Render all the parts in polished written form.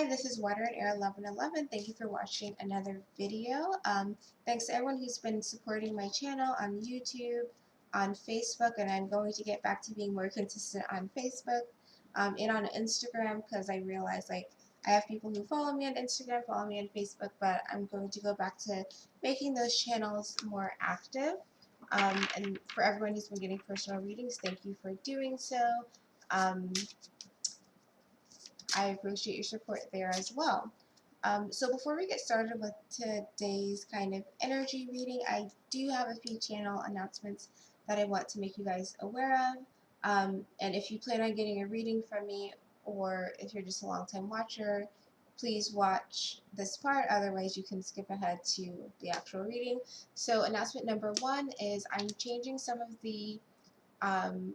Hi, this is Water and Air 1111. Thank you for watching another video. Thanks to everyone who's been supporting my channel on YouTube, on Facebook, and I'm going to get back to being more consistent on Facebook and on Instagram because I realize I have people who follow me on Instagram, follow me on Facebook, but I'm going to go back to making those channels more active. And for everyone who's been getting personal readings, thank you for doing so. Um, I appreciate your support there as well. So before we get started with today's kind of energy reading, I do have a few channel announcements that I want to make you guys aware of. And if you plan on getting a reading from me, or if you're just a long-time watcher, please watch this part. Otherwise, you can skip ahead to the actual reading. So announcement number one is I'm changing some of the um,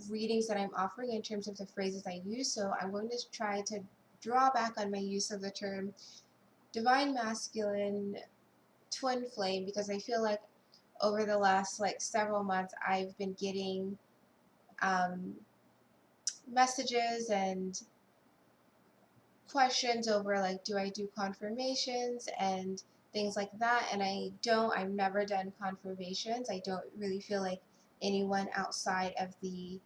readings that I'm offering in terms of the phrases I use. So I'm going to try to draw back on my use of the term divine masculine twin flame because I feel like over the last several months I've been getting um, messages and questions over do I do confirmations and things like that, and I've never done confirmations. I don't really feel like anyone outside of the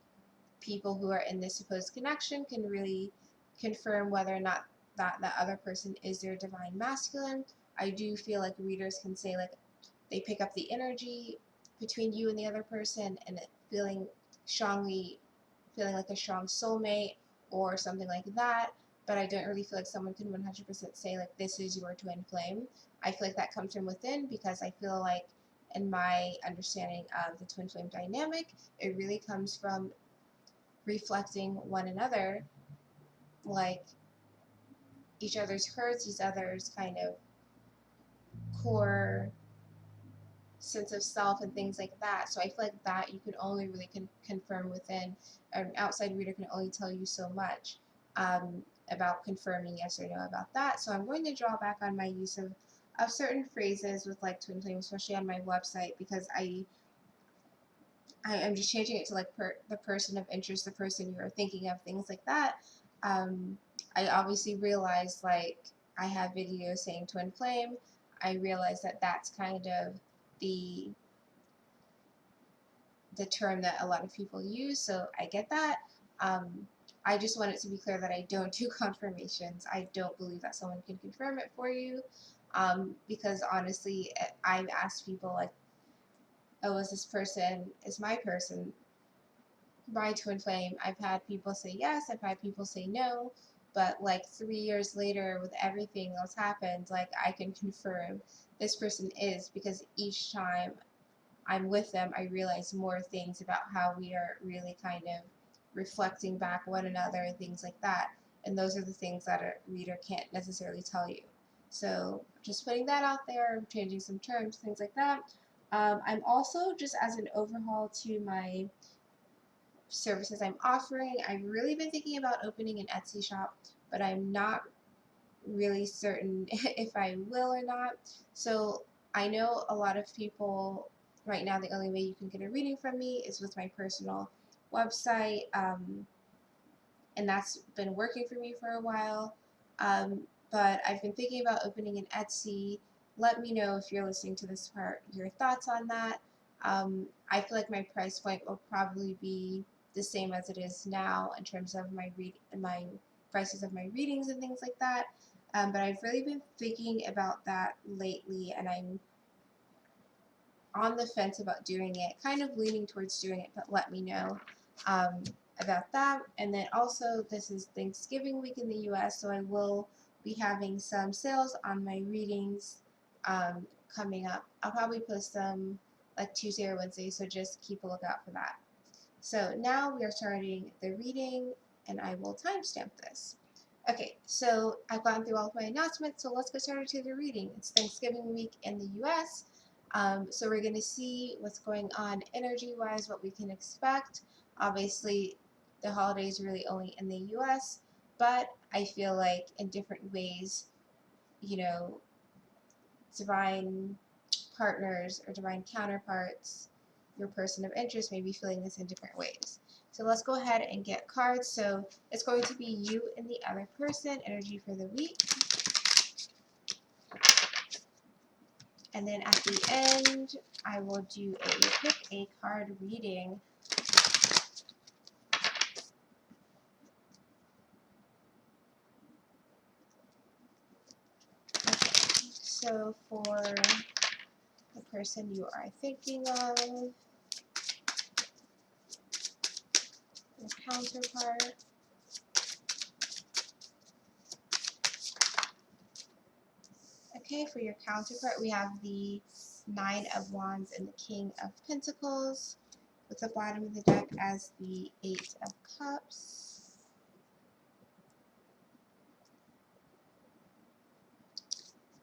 people who are in this supposed connection can really confirm whether or not that other person is their divine masculine. I do feel like readers can say they pick up the energy between you and the other person and strongly feeling like a strong soulmate or something like that. But I don't really feel like someone can 100% say this is your twin flame. I feel like that comes from within because I feel like in my understanding of the twin flame dynamic, it really comes from reflecting one another, like each other's hurts, each other's kind of core sense of self and things like that. So I feel like that you can only really confirm within. An outside reader can only tell you so much about confirming yes or no about that. So I'm going to draw back on my use of certain phrases with twin flame, especially on my website, because I'm just changing it to the person of interest, the person you are thinking of, things like that. Um, I obviously realized I have videos saying twin flame. I realized that that's kind of the the term that a lot of people use, so I get that. Um, I just want it to be clear that I don't do confirmations. I don't believe that someone can confirm it for you, because honestly, I've asked people oh, is this person is my person, my twin flame? I've had people say yes, I've had people say no, but 3 years later, with everything else happened, I can confirm this person is, because each time I'm with them, I realize more things about how we are really kind of reflecting back one another and things like that. And those are the things that a reader can't necessarily tell you. So just putting that out there, changing some terms, things like that. I'm also, just as an overhaul to my services I'm offering, I've really been thinking about opening an Etsy shop, but I'm not really certain if I will or not. So I know a lot of people right now, the only way you can get a reading from me is with my personal website, and that's been working for me for a while. But I've been thinking about opening an Etsy. Let me know if you're listening to this part, your thoughts on that. I feel like my price point will probably be the same as it is now in terms of my prices of my readings and things like that. But I've really been thinking about that lately, and I'm on the fence about doing it, kind of leaning towards doing it, but let me know um, about that. And then also, this is Thanksgiving week in the US, so I will be having some sales on my readings coming up. I'll probably post them Tuesday or Wednesday, so just keep a lookout for that. So now we are starting the reading, and I will timestamp this. Okay, so I've gone through all of my announcements, so let's get started to the reading. It's Thanksgiving week in the US, so we're going to see what's going on energy-wise, what we can expect. Obviously, the holiday is really only in the US, but I feel like in different ways, you know, divine partners or divine counterparts, your person of interest may be feeling this in different ways. So let's go ahead and get cards. So it's going to be you and the other person, energy for the week. And then at the end, I will do a card reading. Okay, so for the person you are thinking of, your counterpart. Okay, for your counterpart, we have the Nine of Wands and the King of Pentacles, with the bottom of the deck as the Eight of Cups.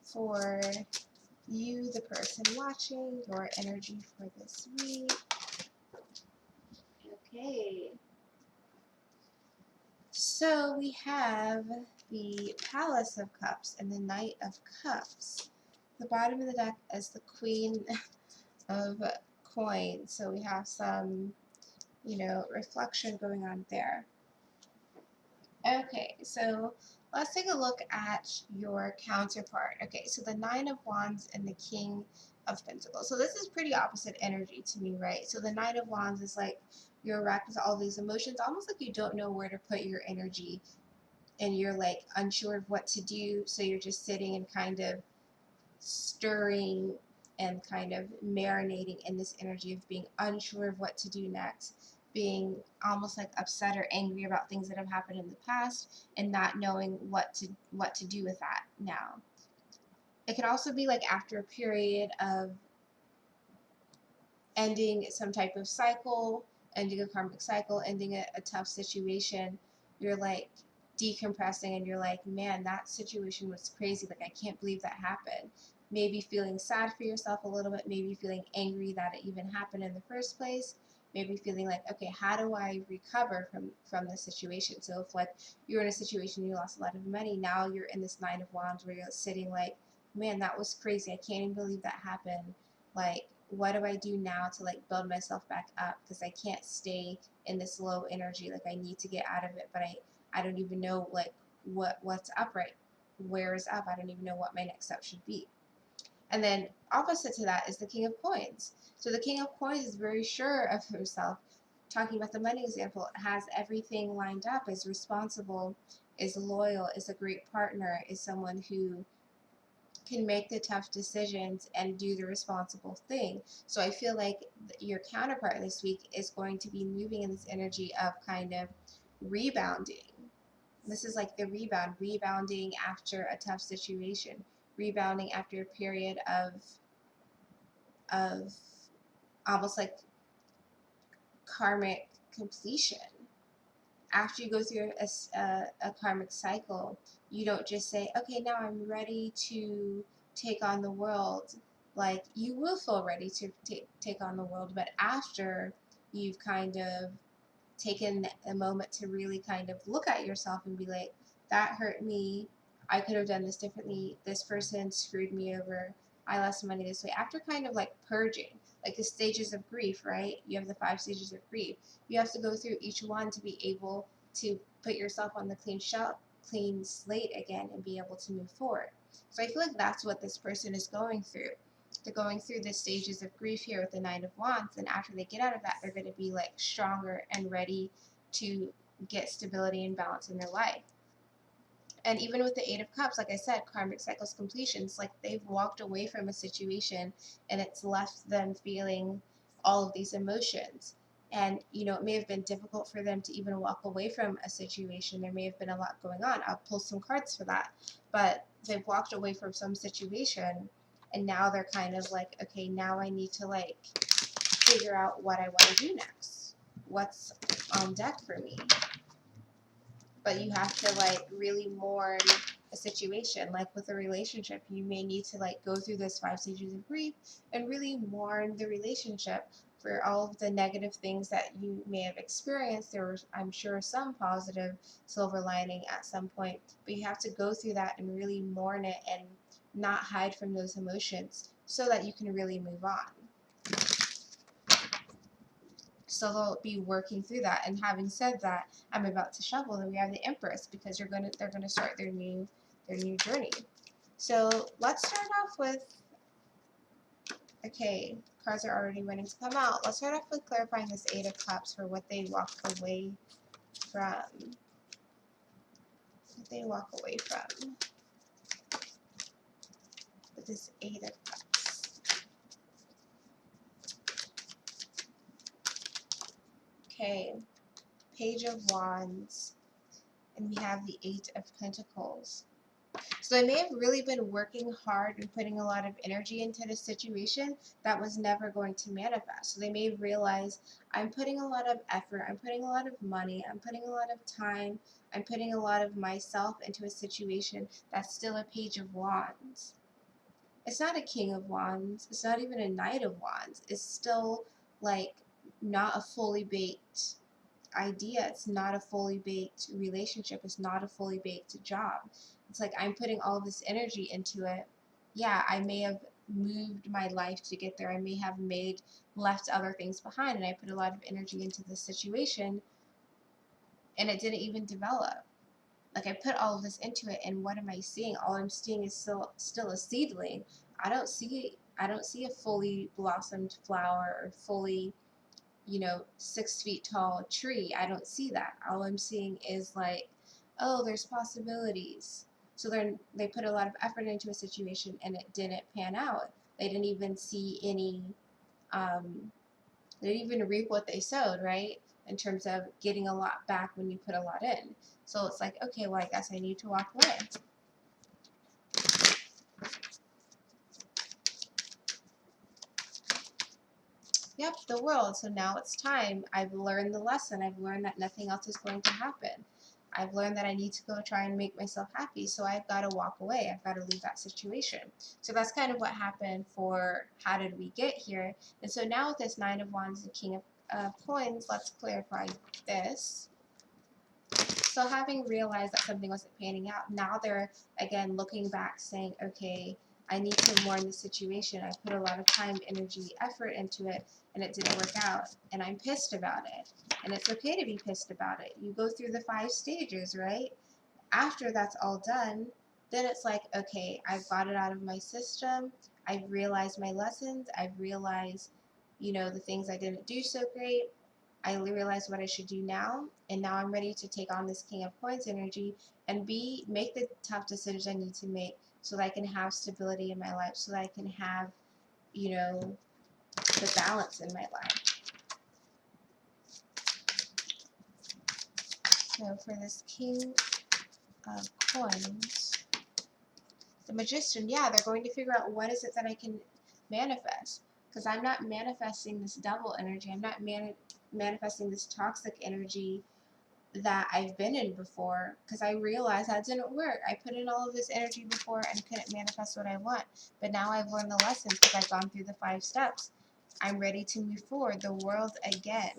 For you, the person watching, your energy for this week. Okay. So we have the Palace of Cups and the Knight of Cups. The bottom of the deck is the Queen of Coins. So we have some, reflection going on there. Okay, so let's take a look at your counterpart. Okay, so the Nine of Wands and the King of Pentacles. So this is pretty opposite energy to me, right? So the Nine of Wands is like you're wrapped with all these emotions, almost like you don't know where to put your energy and you're like unsure of what to do. So you're just sitting and kind of stirring and kind of marinating in this energy of being unsure of what to do next, being almost like upset or angry about things that have happened in the past and not knowing what to do with that now. It can also be like after a period of ending some type of cycle, ending a karmic cycle, ending a tough situation, you're like decompressing and you're like, man, that situation was crazy. Like, I can't believe that happened. Maybe feeling sad for yourself a little bit, maybe feeling angry that it even happened in the first place, maybe feeling like, okay, how do I recover from this situation? So if like you're in a situation you lost a lot of money, now you're in this Nine of Wands where you're sitting like, man, that was crazy. I can't even believe that happened. Like, what do I do now to like build myself back up? Because I can't stay in this low energy. Like, I need to get out of it, but I don't even know like what's up, right? Where is up? I don't even know what my next step should be. And then opposite to that is the King of Coins. So the King of Coins is very sure of himself. Talking about the money example, has everything lined up, is responsible, is loyal, is a great partner, is someone who can make the tough decisions and do the responsible thing. So I feel like your counterpart this week is going to be moving in this energy of kind of rebounding. This is like the rebounding after a tough situation, rebounding after a period of almost like karmic completion. After you go through a karmic cycle, you don't just say, okay, now I'm ready to take on the world. Like, you will feel ready to take on the world, but after you've kind of taken a moment to really kind of look at yourself and be like, that hurt me. I could have done this differently. This person screwed me over. I lost money this way. After kind of like purging, like the stages of grief, right? You have the 5 stages of grief. You have to go through each one to be able to put yourself on the clean slate again and be able to move forward. So I feel like that's what this person is going through. They're going through the stages of grief here with the Nine of Wands, and after they get out of that, they're going to be like stronger and ready to get stability and balance in their life. And even with the Eight of Cups, like I said, karmic cycles completions, like they've walked away from a situation and it's left them feeling all of these emotions. And, it may have been difficult for them to even walk away from a situation. There may have been a lot going on. I'll pull some cards for that. But they've walked away from some situation and now they're kind of like, okay, now I need to like figure out what I want to do next. What's on deck for me? But you have to like really mourn a situation. Like with a relationship, you may need to like go through those 5 stages of grief and really mourn the relationship for all of the negative things that you may have experienced. There was, I'm sure, some positive silver lining at some point, but you have to go through that and really mourn it and not hide from those emotions so that you can really move on. So they'll be working through that. And having said that, I'm about to shuffle. Then we have the Empress, because they're gonna start their new journey. So let's start off with, okay, cards are already waiting to come out. Let's start off with clarifying this Eight of Cups for what they walk away from. What they walk away from with this Eight of Cups. Okay, Page of Wands, and we have the Eight of Pentacles. So they may have really been working hard and putting a lot of energy into the situation that was never going to manifest. So they may realize, I'm putting a lot of effort, I'm putting a lot of money, I'm putting a lot of time, I'm putting a lot of myself into a situation that's still a Page of Wands. It's not a King of Wands, it's not even a Knight of Wands. It's still like not a fully baked idea. It's not a fully baked relationship. It's not a fully baked job. It's like, I'm putting all this energy into it. Yeah, I may have moved my life to get there. I may have left other things behind, and I put a lot of energy into this situation, and it didn't even develop. Like, I put all of this into it, and what am I seeing? All I'm seeing is still a seedling. I don't see a fully blossomed flower or fully, 6 feet tall tree. I don't see that. All I'm seeing is like, oh, there's possibilities. So they put a lot of effort into a situation and it didn't pan out. They didn't even see any, they didn't even reap what they sowed, right? In terms of getting a lot back when you put a lot in. So it's like, okay, well, I guess I need to walk away. Yep, the World. So now it's time. I've learned the lesson. I've learned that nothing else is going to happen. I've learned that I need to go try and make myself happy. So I've got to walk away. I've got to leave that situation. So that's kind of what happened for how did we get here. And so now with this Nine of Wands and King of Coins, let's clarify this. So having realized that something wasn't panning out, now they're again looking back saying, okay, I need to mourn the situation. I put a lot of time, energy, effort into it, and it didn't work out. And I'm pissed about it. And it's okay to be pissed about it. You go through the 5 stages, right? After that's all done, then it's like, okay, I've got it out of my system. I've realized my lessons. I've realized, the things I didn't do so great. I realized what I should do now, and now I'm ready to take on this King of Coins energy and make the tough decisions I need to make so that I can have stability in my life, so that I can have, the balance in my life. So for this King of Coins, the Magician, yeah, they're going to figure out what is it that I can manifest, because I'm not manifesting this double energy. I'm not manifesting this toxic energy that I've been in before, because I realized that didn't work. I put in all of this energy before and couldn't manifest what I want. But now I've learned the lessons because I've gone through the 5 steps. I'm ready to move forward. The World again.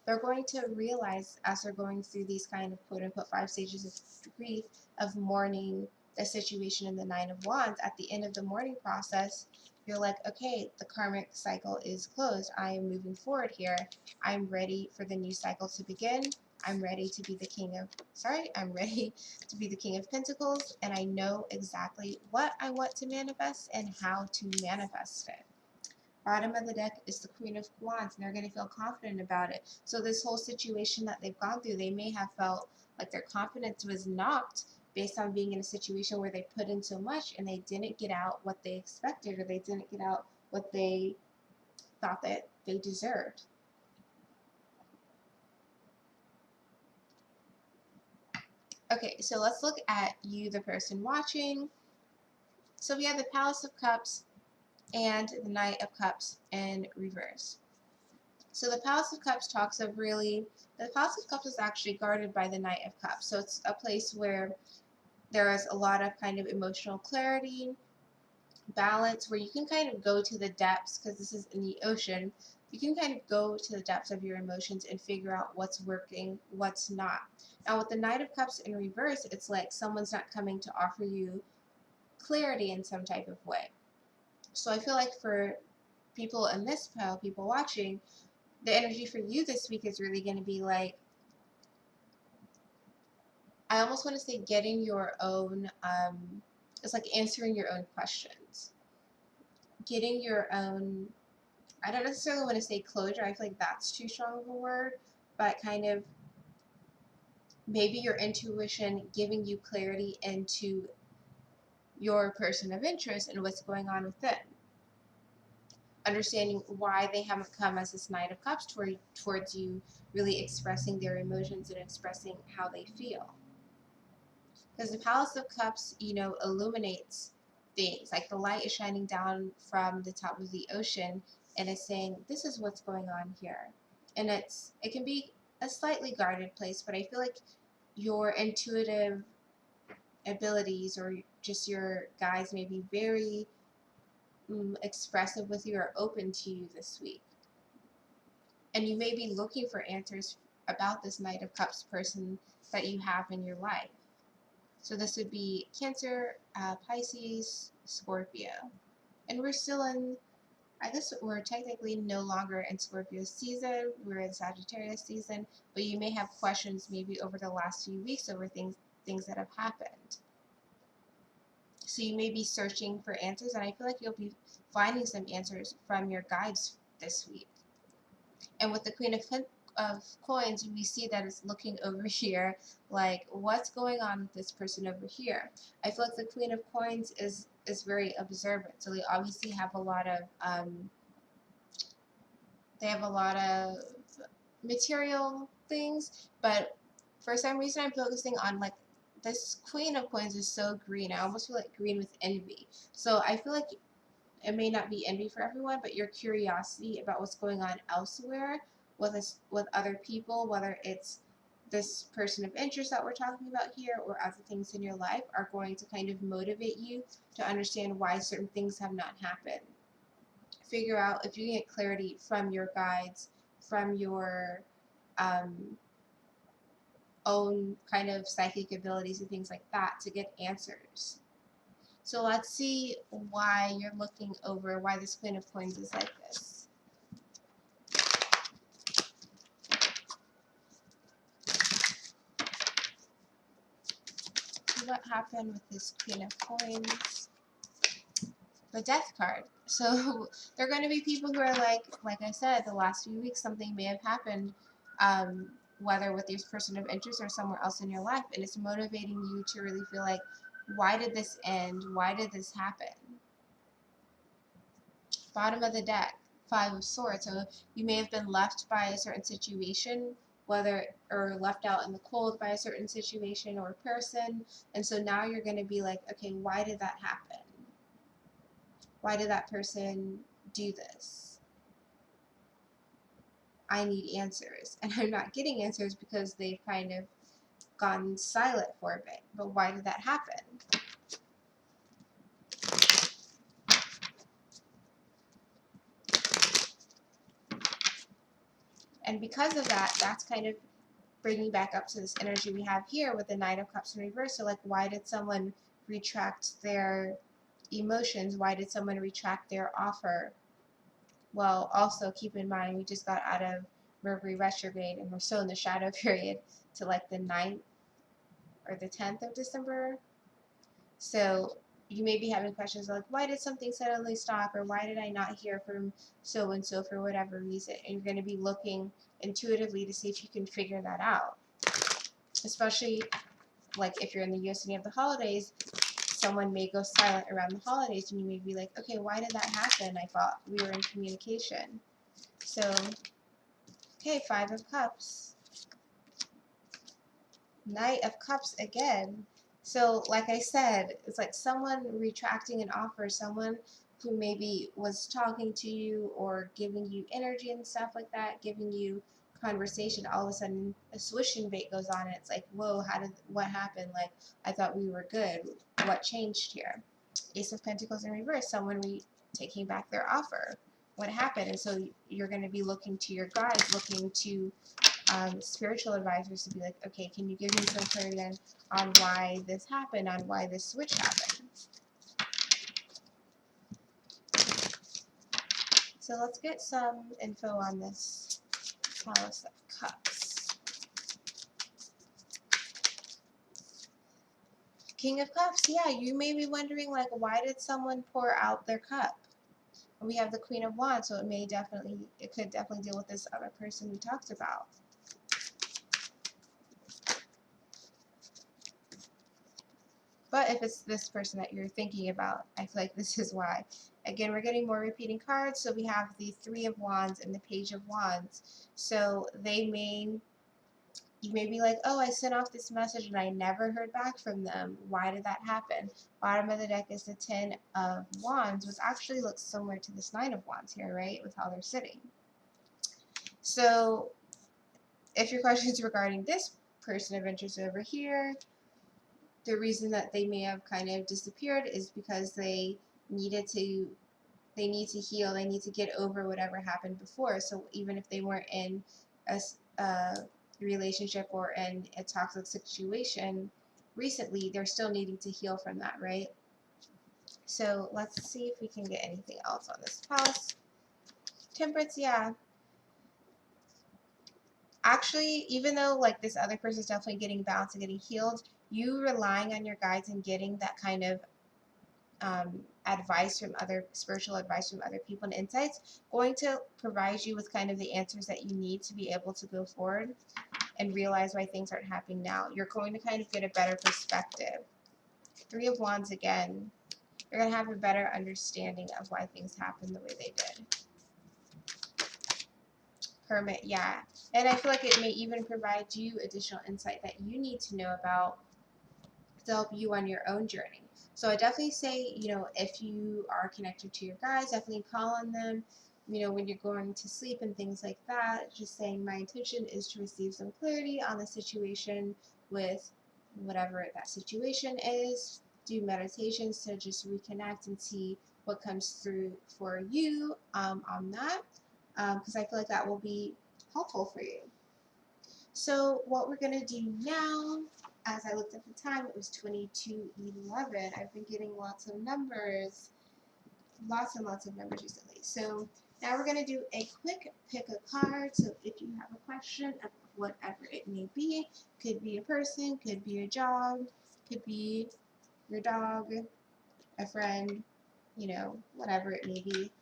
They're going to realize as they're going through these kind of quote unquote 5 stages of grief, of mourning the situation in the Nine of Wands. At the end of the mourning process, you're like, okay, the karmic cycle is closed. I am moving forward here. I'm ready for the new cycle to begin. I'm ready to be the I'm ready to be the King of Pentacles, and I know exactly what I want to manifest and how to manifest it. Bottom of the deck is the Queen of Wands, and they're going to feel confident about it. So this whole situation that they've gone through, they may have felt like their confidence was knocked based on being in a situation where they put in so much and they didn't get out what they expected, or they didn't get out what they thought that they deserved. Okay, so let's look at you, the person watching. So we have the Palace of Cups and the Knight of Cups in reverse. So the Palace of Cups talks of the Palace of Cups is actually guarded by the Knight of Cups. So it's a place where there is a lot of kind of emotional clarity, balance, where you can kind of go to the depths, because this is in the ocean. You can kind of go to the depths of your emotions and figure out what's working, what's not. Now with the Knight of Cups in reverse, it's like someone's not coming to offer you clarity in some type of way. So I feel like for people in this pile, people watching, the energy for you this week is really going to be like, I almost want to say getting your own, it's like answering your own questions. Getting your own, I don't necessarily want to say closure, I feel like that's too strong of a word, but kind of maybe your intuition giving you clarity into your person of interest and what's going on with them. Understanding why they haven't come as this Knight of Cups towards you, really expressing their emotions and expressing how they feel. Because the Palace of Cups, you know, illuminates things. Like the light is shining down from the top of the ocean and it's saying, this is what's going on here. And it can be a slightly guarded place, but I feel like your intuitive abilities or just your guides may be very expressive with you or open to you this week. And you may be looking for answers about this Knight of Cups person that you have in your life. So this would be Cancer, Pisces, Scorpio. And we're still in, I guess we're technically no longer in Scorpio season, we're in Sagittarius season, but you may have questions maybe over the last few weeks over things that have happened. So you may be searching for answers, and I feel like you'll be finding some answers from your guides this week. And with the Queen of Coins, we see that it's looking over here, like what's going on with this person over here. I feel like the Queen of Coins is very observant, so they obviously have a lot of material things, but for some reason I'm focusing on like this Queen of Coins is so green. I almost feel like green with envy. So I feel like it may not be envy for everyone, but your curiosity about what's going on elsewhere with other people, whether it's this person of interest that we're talking about here or other things in your life, are going to kind of motivate you to understand why certain things have not happened. Figure out if you can get clarity from your guides, from your own kind of psychic abilities and things like that to get answers. So let's see why you're looking over, why this Queen of Coins is like this. So what happened with this Queen of Coins? The Death card. So there are going to be people who are like I said, the last few weeks something may have happened, whether with this person of interest or somewhere else in your life, and it's motivating you to really feel like, why did this end? Why did this happen? Bottom of the deck, Five of Swords. So you may have been left by a certain situation, or left out in the cold by a certain situation or person, and so now you're going to be like, okay, why did that happen? Why did that person do this? I need answers, and I'm not getting answers because they've kind of gone silent for a bit. But why did that happen? And because of that, that's kind of bringing back up to this energy we have here with the Knight of Cups in reverse. So like, why did someone retract their emotions? Why did someone retract their offer? Well, also keep in mind, we just got out of Mercury retrograde and we're still in the shadow period to like the 9th or the 10th of December. So you may be having questions like, why did something suddenly stop? Or why did I not hear from so-and-so for whatever reason? And you're going to be looking intuitively to see if you can figure that out. Especially like if you're in the US and you have the holidays, someone may go silent around the holidays and you may be like, okay, why did that happen? I thought we were in communication. So, okay, Five of Cups. Knight of Cups again. So, like I said, it's like someone retracting an offer, someone who maybe was talking to you or giving you energy and stuff like that, giving you conversation. All of a sudden, a swishing bait goes on, and it's like, whoa, what happened? Like, I thought we were good. What changed here? Ace of Pentacles in reverse, someone taking back their offer. What happened? And so you're going to be looking to your guides, looking to spiritual advisors to be like, okay, can you give me some clarity on why this happened, on why this switch happened? So let's get some info on this Palace of Cups. King of Cups, yeah, you may be wondering, like, why did someone pour out their cup? We have the Queen of Wands, so it could definitely deal with this other person we talked about. But if it's this person that you're thinking about, I feel like this is why. Again, we're getting more repeating cards. So we have the Three of Wands and the Page of Wands. So you may be like, oh, I sent off this message and I never heard back from them. Why did that happen? Bottom of the deck is the Ten of Wands, which actually looks similar to this Nine of Wands here, right? With how they're sitting. So if your question is regarding this person of interest over here, the reason that they may have kind of disappeared is because they need to heal, they need to get over whatever happened before. So even if they weren't in a relationship or in a toxic situation recently, they're still needing to heal from that, right? So let's see if we can get anything else on this Palace. Temperance, yeah. Actually, even though like this other person is definitely getting balanced and getting healed, you relying on your guides and getting that kind of spiritual advice from other people and insights, going to provide you with kind of the answers that you need to be able to go forward and realize why things aren't happening now. You're going to kind of get a better perspective. Three of Wands again. You're going to have a better understanding of why things happened the way they did. Hermit, yeah. And I feel like it may even provide you additional insight that you need to know about to help you on your own journey. So I definitely say, if you are connected to your guides, definitely call on them, when you're going to sleep and things like that. Just saying my intention is to receive some clarity on the situation with whatever that situation is. Do meditations to just reconnect and see what comes through for you on that. Because I feel like that will be helpful for you. So what we're going to do now, as I looked at the time, it was 22:11. I've been getting lots and lots of numbers recently. So now we're going to do a quick pick a card. So if you have a question of whatever it may be, could be a person, could be a job, could be your dog, a friend, whatever it may be.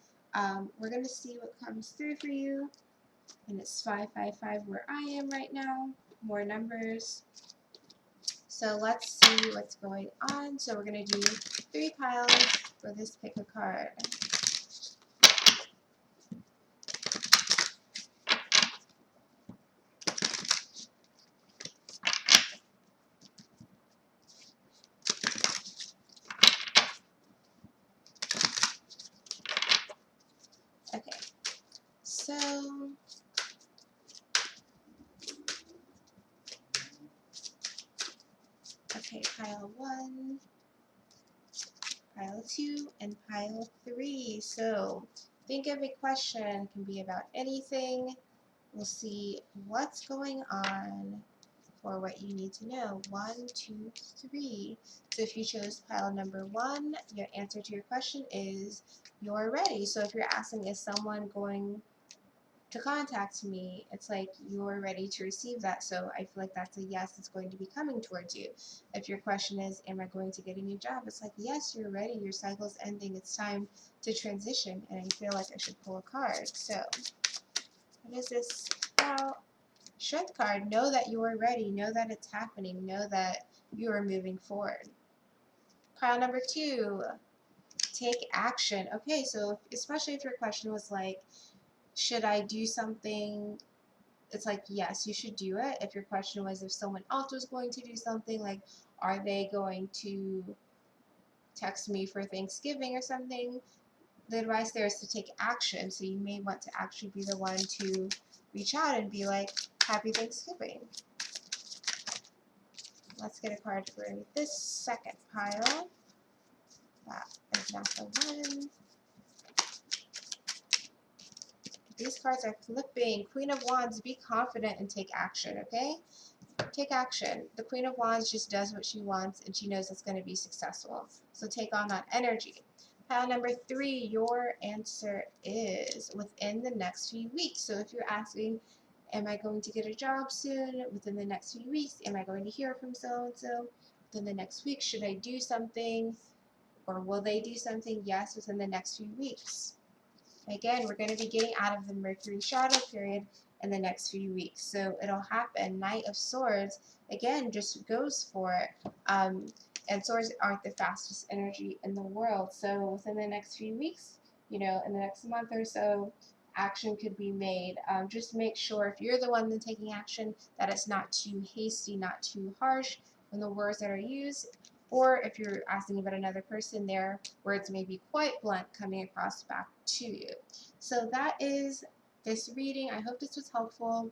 We're going to see what comes through for you. And it's 555 where I am right now. More numbers. So let's see what's going on. So we're going to do 3 piles for this pick a card. Okay. So pile 1, pile 2, and pile 3. So think of a question. It can be about anything. We'll see what's going on for what you need to know. 1, 2, 3. So if you chose pile number 1, your answer to your question is you're ready. So if you're asking, is someone going to contact me, it's like you're ready to receive that. So I feel like that's a yes, it's going to be coming towards you. If your question is, am I going to get a new job? It's like, yes, you're ready. Your cycle's ending. It's time to transition. And I feel like I should pull a card. So what is this about? Strength card. Know that you are ready. Know that it's happening. Know that you are moving forward. Pile number 2. Take action. Okay, so especially if your question was like, should I do something? It's like, yes, you should do it. If your question was if someone else was going to do something, like, are they going to text me for Thanksgiving or something? The advice there is to take action. So you may want to actually be the one to reach out and be like, happy Thanksgiving. Let's get a card for this second pile. That is not the one. These cards are flipping. Queen of Wands, be confident and take action, okay? Take action. The Queen of Wands just does what she wants and she knows it's going to be successful. So take on that energy. Pile number 3, your answer is within the next few weeks. So if you're asking, Am I going to get a job soon? Within the next few weeks? Am I going to hear from so-and-so? Within the next week, should I do something? Or will they do something? Yes, within the next few weeks. Again, we're going to be getting out of the Mercury shadow period in the next few weeks. So it'll happen. Knight of Swords, again, just goes for it. And swords aren't the fastest energy in the world. So within the next few weeks, in the next month or so, action could be made. Just make sure if you're the one that's taking action that it's not too hasty, not too harsh in the words that are used. Or if you're asking about another person, their words may be quite blunt coming across back to you. So that is this reading. I hope this was helpful.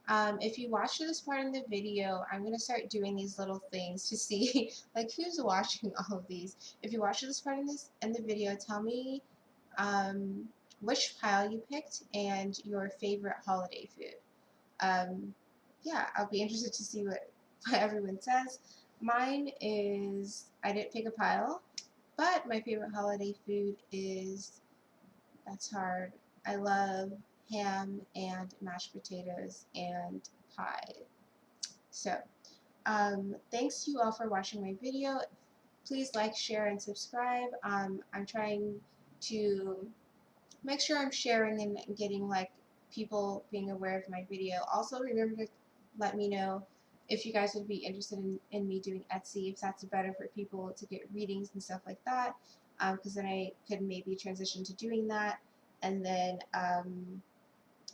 If you watched this part in the video, I'm going to start doing these little things to see like who's watching all of these. If you watched this part in the video, tell me which pile you picked and your favorite holiday food. Yeah, I'll be interested to see what everyone says. Mine is, I didn't pick a pile, but my favorite holiday food is, that's hard. I love ham and mashed potatoes and pie. So, thanks to you all for watching my video. Please like, share, and subscribe. I'm trying to make sure I'm sharing and getting like people being aware of my video. Also, remember to let me know if you guys would be interested in me doing Etsy, if that's better for people to get readings and stuff like that, because then I could maybe transition to doing that. And then,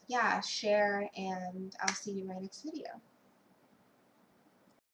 yeah, share, and I'll see you in my next video.